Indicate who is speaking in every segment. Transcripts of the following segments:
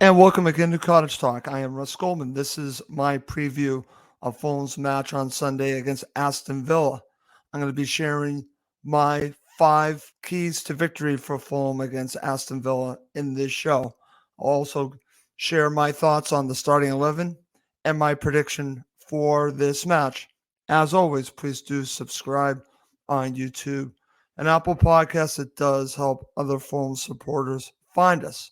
Speaker 1: And welcome again to Cottage Talk. I am Russ Goldman. This is my preview of Fulham's match on Sunday against Aston Villa. I'm going to be sharing my 5 keys to victory for Fulham against Aston Villa in this show. I'll also share my thoughts on the starting 11 and my prediction for this match. As always, please do subscribe on YouTube and Apple Podcasts. It does help other Fulham supporters find us.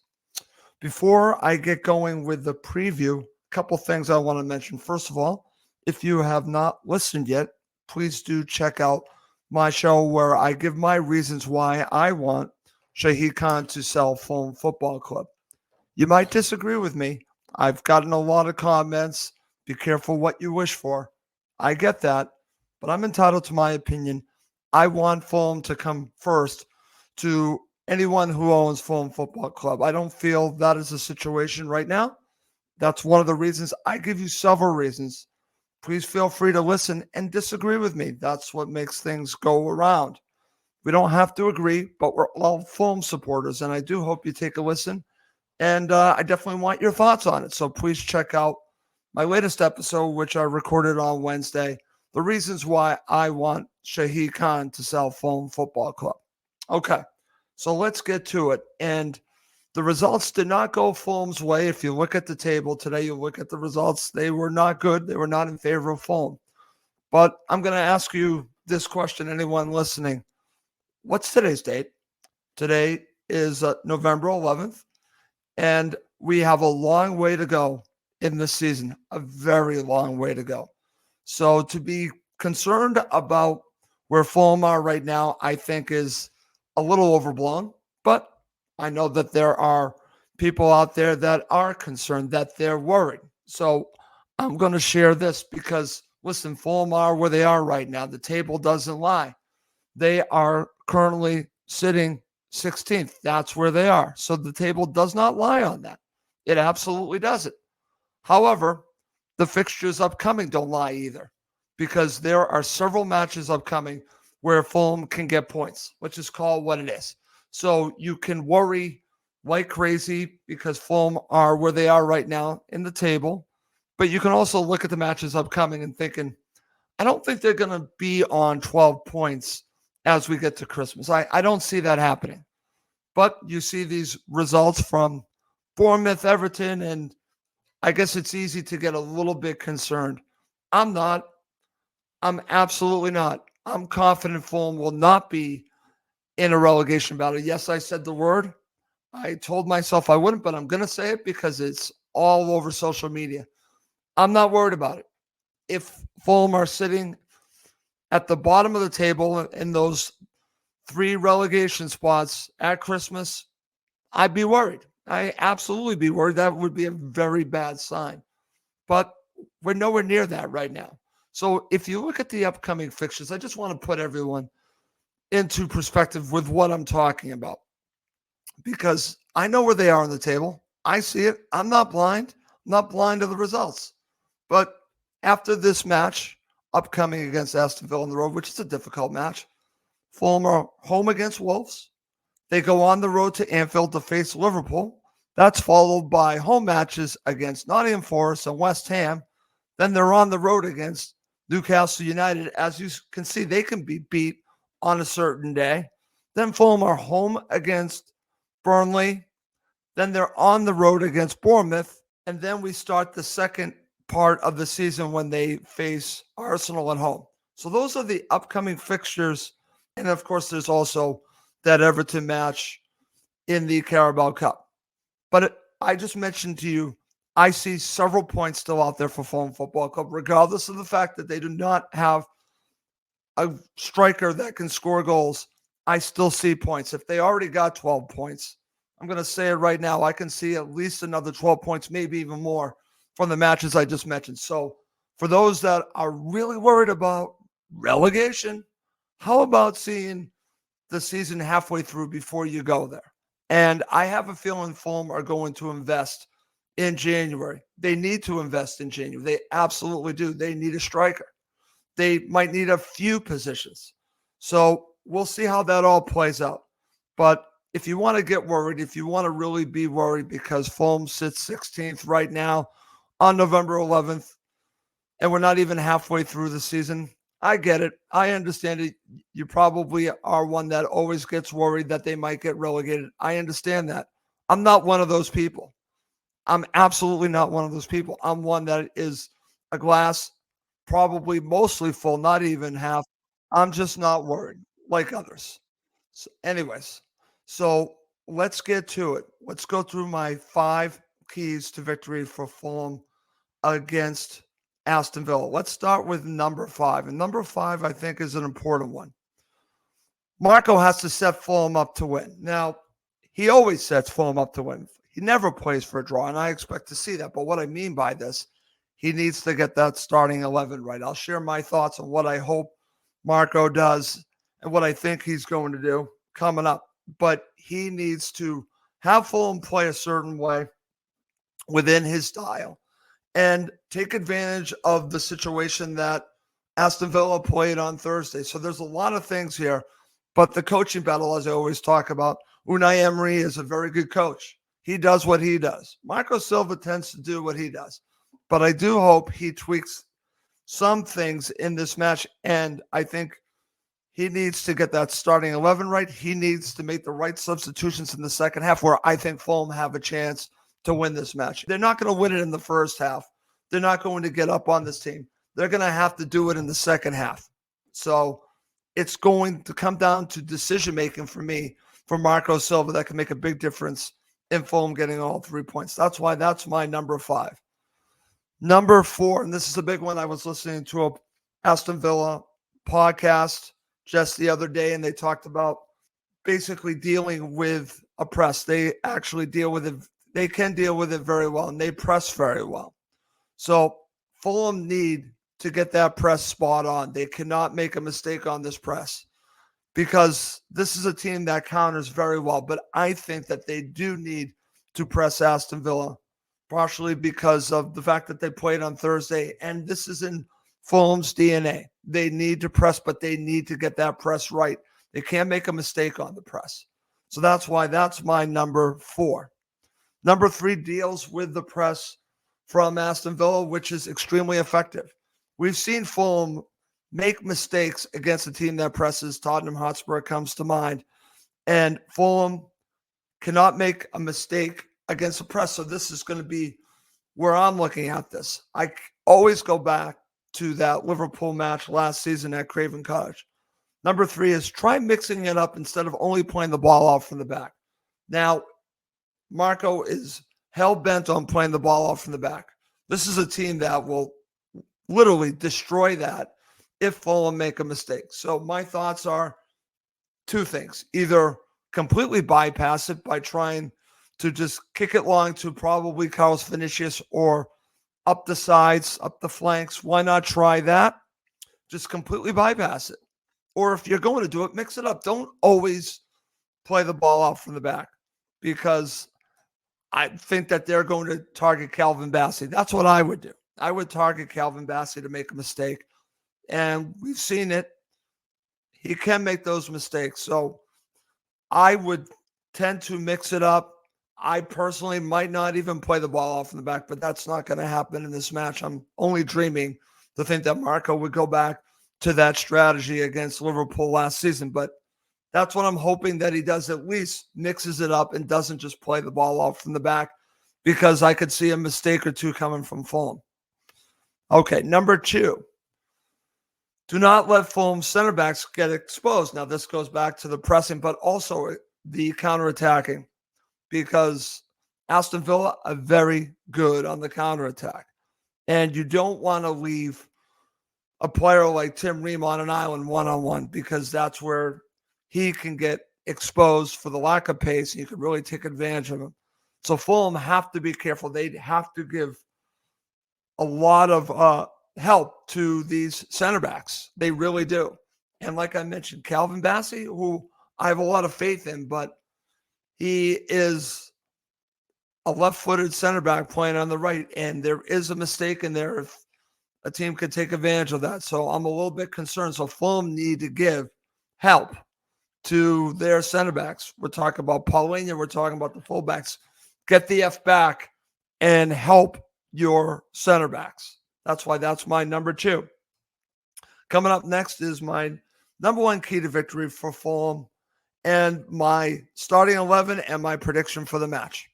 Speaker 1: Before I get going with the preview, a couple things I want to mention. First of all, if you have not listened yet, please do check out my show where I give my reasons why I want Shahid Khan to sell Fulham Football Club. You might disagree with me. I've gotten a lot of comments. Be careful what you wish for. I get that, but I'm entitled to my opinion. I want Fulham to come first to anyone who owns Fulham Football Club. I don't feel that is the situation right now. That's one of the reasons. I give you several reasons. Please feel free to listen and disagree with me. That's what makes things go around. We don't have to agree, but we're all Fulham supporters, and I do hope you take a listen. And I definitely want your thoughts on it. So please check out my latest episode, which I recorded on Wednesday, the reasons why I want Shahid Khan to sell Fulham Football Club. Okay. So let's get to it. And the results did not go Fulham's way. If you look at the table today, you look at the results, they were not good. They were not in favor of Fulham. But I'm going to ask you this question, anyone listening. What's today's date? Today is November 11th, and we have a long way to go in this season, a very long way to go. So to be concerned about where Fulham are right now, I think is a little overblown, but I know that there are people out there that are concerned, that they're worried. So I'm going to share this because, listen, Fulham are where they are right now. The table doesn't lie. They are currently sitting 16th. That's where they are. So the table does not lie on that. It absolutely doesn't. However, the fixtures upcoming don't lie either, because there are several matches upcoming where Fulham can get points, which is called what it is. So you can worry like crazy because Fulham are where they are right now in the table. But you can also look at the matches upcoming and thinking, I don't think they're going to be on 12 points as we get to Christmas. I don't see that happening. But you see these results from Bournemouth, Everton, and I guess it's easy to get a little bit concerned. I'm not. I'm absolutely not. I'm confident Fulham will not be in a relegation battle. Yes, I said the word. I told myself I wouldn't, but I'm going to say it because it's all over social media. I'm not worried about it. If Fulham are sitting at the bottom of the table in those 3 relegation spots at Christmas, I'd be worried. I absolutely be worried. That would be a very bad sign. But we're nowhere near that right now. So if you look at the upcoming fixtures, I just want to put everyone into perspective with what I'm talking about, because I know where they are on the table. I see it. I'm not blind. I'm not blind to the results. But after this match upcoming against Aston Villa on the road, which is a difficult match, Fulham are home against Wolves. They go on the road to Anfield to face Liverpool. That's followed by home matches against Nottingham Forest and West Ham. Then they're on the road against Newcastle United. As you can see, they can be beat on a certain day. Then Fulham are home against Burnley. Then they're on the road against Bournemouth. And then we start the second part of the season when they face Arsenal at home. So those are the upcoming fixtures. And of course, there's also that Everton match in the Carabao Cup. But I just mentioned to you, I see several points still out there for Fulham Football Club, regardless of the fact that they do not have a striker that can score goals. I still see points. If they already got 12 points, I'm going to say it right now, I can see at least another 12 points, maybe even more from the matches I just mentioned. So for those that are really worried about relegation, how about seeing the season halfway through before you go there? And I have a feeling Fulham are going to invest in January. They need to invest in January. They absolutely do. They need a striker. They might need a few positions. So we'll see how that all plays out. But if you want to get worried, if you want to really be worried because Fulham sits 16th right now on November 11th, and we're not even halfway through the season, I get it. I understand it. You probably are one that always gets worried that they might get relegated. I understand that. I'm not one of those people. I'm absolutely not one of those people. I'm one that is a glass probably mostly full, not even half. I'm just not worried like others. So anyways, so let's get to it. Let's go through my 5 keys to victory for Fulham against Aston Villa. Let's start with number 5. And number 5, I think, is an important one. Marco has to set Fulham up to win. Now, he always sets Fulham up to win. He never plays for a draw, and I expect to see that. But what I mean by this, he needs to get that starting 11 right. I'll share my thoughts on what I hope Marco does and what I think he's going to do coming up. But he needs to have Fulham play a certain way within his style and take advantage of the situation that Aston Villa played on Thursday. So there's a lot of things here, but the coaching battle, as I always talk about, Unai Emery is a very good coach. He does what he does. Marco Silva tends to do what he does, but I do hope he tweaks some things in this match, and I think he needs to get that starting 11 right. He needs to make the right substitutions in the second half where I think Fulham have a chance to win this match. They're not going to win it in the first half. They're not going to get up on this team. They're going to have to do it in the second half. So it's going to come down to decision-making for me, for Marco Silva, that can make a big difference in Fulham getting all 3 points. That's why that's my number 5. Number 4, and this is a big one. I was listening to a Aston Villa podcast just the other day, and they talked about basically dealing with a press. They actually deal with it. They can deal with it very well, and they press very well. So Fulham need to get that press spot on. They cannot make a mistake on this press because this is a team that counters very well. But I think that they do need to press Aston Villa, partially because of the fact that they played on Thursday. And this is in Fulham's DNA. They need to press, but they need to get that press right. They can't make a mistake on the press. So that's why that's my number 4. Number 3 deals with the press from Aston Villa, which is extremely effective. We've seen Fulham make mistakes against a team that presses. Tottenham Hotspur comes to mind. And Fulham cannot make a mistake against a press. So this is going to be where I'm looking at this. I always go back to that Liverpool match last season at Craven Cottage. Number 3 is try mixing it up instead of only playing the ball off from the back. Now, Marco is hell-bent on playing the ball off from the back. This is a team that will literally destroy that if Fulham make a mistake. So my thoughts are 2 things. Either completely bypass it by trying to just kick it long to probably Carlos Vinicius or up the sides, up the flanks. Why not try that? Just completely bypass it. Or if you're going to do it, mix it up. Don't always play the ball off from the back because I think that they're going to target Calvin Bassey. That's what I would do. I would target Calvin Bassey to make a mistake. And we've seen it. He can make those mistakes. So I would tend to mix it up. I personally might not even play the ball off in the back, but that's not going to happen in this match. I'm only dreaming to think that Marco would go back to that strategy against Liverpool last season. But that's what I'm hoping that he does, at least mixes it up and doesn't just play the ball off from the back, because I could see a mistake or 2 coming from Fulham. Okay, number 2. Do not let Fulham center backs get exposed. Now, this goes back to the pressing, but also the counterattacking, because Aston Villa are very good on the counterattack. And you don't want to leave a player like Tim Ream on an island one-on-one, because that's where he can get exposed for the lack of pace, and you can really take advantage of him. So Fulham have to be careful. They have to give a lot of help to these center backs. They really do. And like I mentioned, Calvin Bassey, who I have a lot of faith in, but he is a left-footed center back playing on the right, and there is a mistake in there if a team could take advantage of that. So I'm a little bit concerned. So Fulham need to give help to their center backs. We're talking about Paulinho. We're talking about the fullbacks. Get the F back and help your center backs. That's why that's my number 2. Coming up next is my number 1 key to victory for Fulham and my starting 11 and my prediction for the match.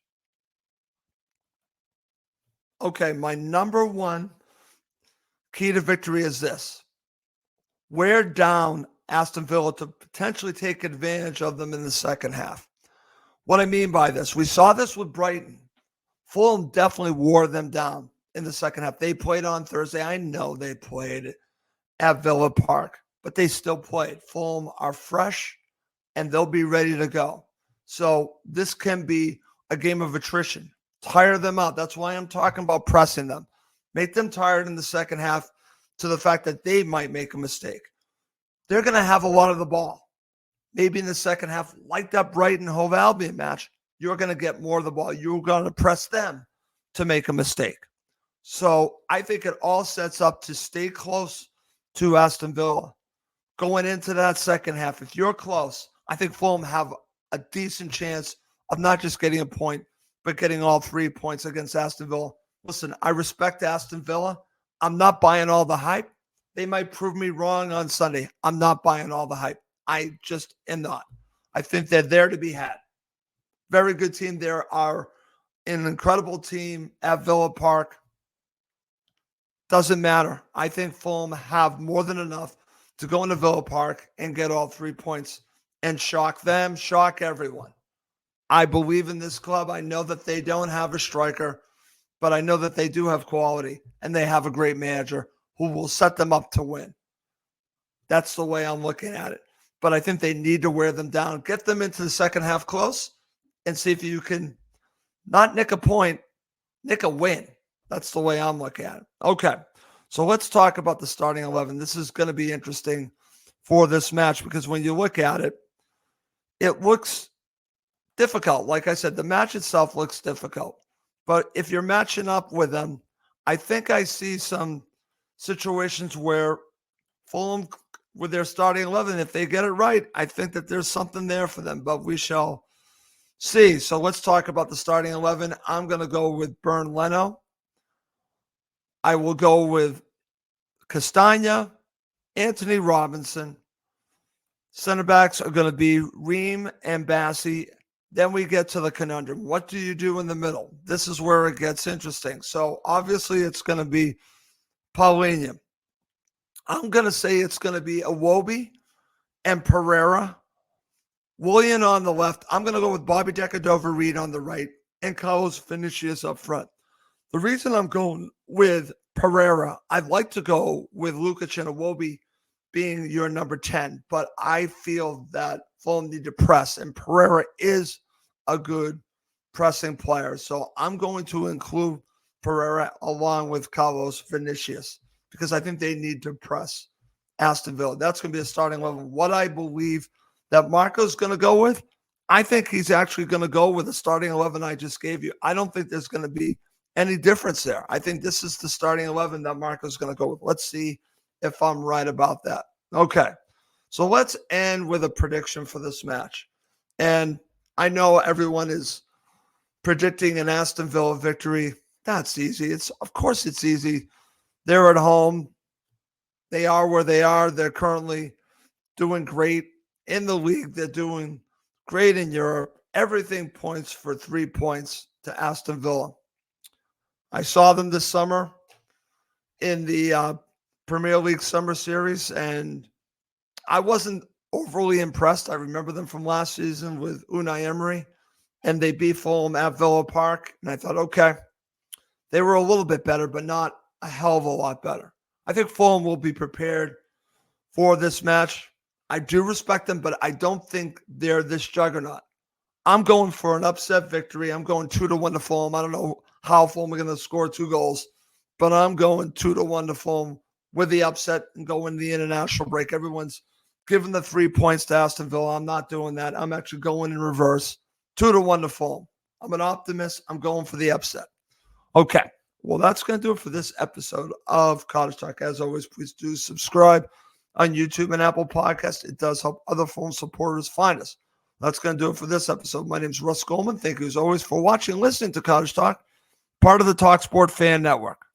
Speaker 1: Okay, my number 1 key to victory is this. Wear down Aston Villa to potentially take advantage of them in the second half. What I mean by this, we saw this with Brighton. Fulham definitely wore them down in the second half. They played on Thursday. I know they played at Villa Park, but they still played. Fulham are fresh, and they'll be ready to go. So this can be a game of attrition. Tire them out. That's why I'm talking about pressing them. Make them tired in the second half to the fact that they might make a mistake. They're going to have a lot of the ball. Maybe in the second half, like that Brighton-Hove Albion match, you're going to get more of the ball. You're going to press them to make a mistake. So I think it all sets up to stay close to Aston Villa. Going into that second half, if you're close, I think Fulham have a decent chance of not just getting a point, but getting all 3 points against Aston Villa. Listen, I respect Aston Villa. I'm not buying all the hype. They might prove me wrong on Sunday. I'm not buying all the hype. I just am not. I think they're there to be had. Very good team. There are an incredible team at Villa Park. Doesn't matter. I think Fulham have more than enough to go into Villa Park and get all 3 points and shock them, shock everyone. I believe in this club. I know that they don't have a striker, but I know that they do have quality, and they have a great manager who will set them up to win. That's the way I'm looking at it. But I think they need to wear them down, get them into the second half close, and see if you can not nick a point, nick a win. That's the way I'm looking at it. Okay, so let's talk about the starting 11. This is going to be interesting for this match because when you look at it, it looks difficult. Like I said, the match itself looks difficult. But if you're matching up with them, I think I see some situations where Fulham, with their starting 11, if they get it right, I think that there's something there for them. But we shall see. So let's talk about the starting 11. I'm going to go with Bernd Leno. I will go with Castagna, Anthony Robinson. Center backs are going to be Ream and Bassi. Then we get to the conundrum. What do you do in the middle? This is where it gets interesting. So obviously it's going to be Paulinho. I'm going to say it's going to be Iwobi and Pereira. Willian on the left. I'm going to go with Bobby Decordova-Reid on the right and Carlos Vinicius up front. The reason I'm going with Pereira, I'd like to go with Lukic and Iwobi being your number 10, but I feel that Fulham need to press, and Pereira is a good pressing player. So I'm going to include Pereira along with Carlos Vinicius because I think they need to press Aston Villa. That's going to be a starting 11. What I believe that Marco's going to go with, I think he's actually going to go with the starting 11 I just gave you. I don't think there's going to be any difference there. I think this is the starting 11 that Marco's going to go with. Let's see if I'm right about that. Okay, so let's end with a prediction for this match. And I know everyone is predicting an Aston Villa victory. That's easy. Of course it's easy. They're at home. They are where they are. They're currently doing great in the league. They're doing great in Europe. Everything points for 3 points to Aston Villa. I saw them this summer in the Premier League Summer Series, and I wasn't overly impressed. I remember them from last season with Unai Emery, and they beat Fulham at Villa Park, and I thought, okay, they were a little bit better, but not a hell of a lot better. I think Fulham will be prepared for this match. I do respect them, but I don't think they're this juggernaut. I'm going for an upset victory. I'm going 2-1 to Fulham. I don't know how Fulham are going to score 2 goals, but I'm going 2-1 to Fulham with the upset and go into the international break. Everyone's giving the 3 points to Aston Villa. I'm not doing that. I'm actually going in reverse. 2-1 to Fulham. I'm an optimist. I'm going for the upset. Okay. Well, that's going to do it for this episode of Cottage Talk. As always, please do subscribe. on YouTube and Apple Podcasts. It does help other phone supporters find us. That's going to do it for this episode. My name is Russ Goldman. Thank you as always for watching and listening to Cottage Talk, part of the talkSPORT Fan Network.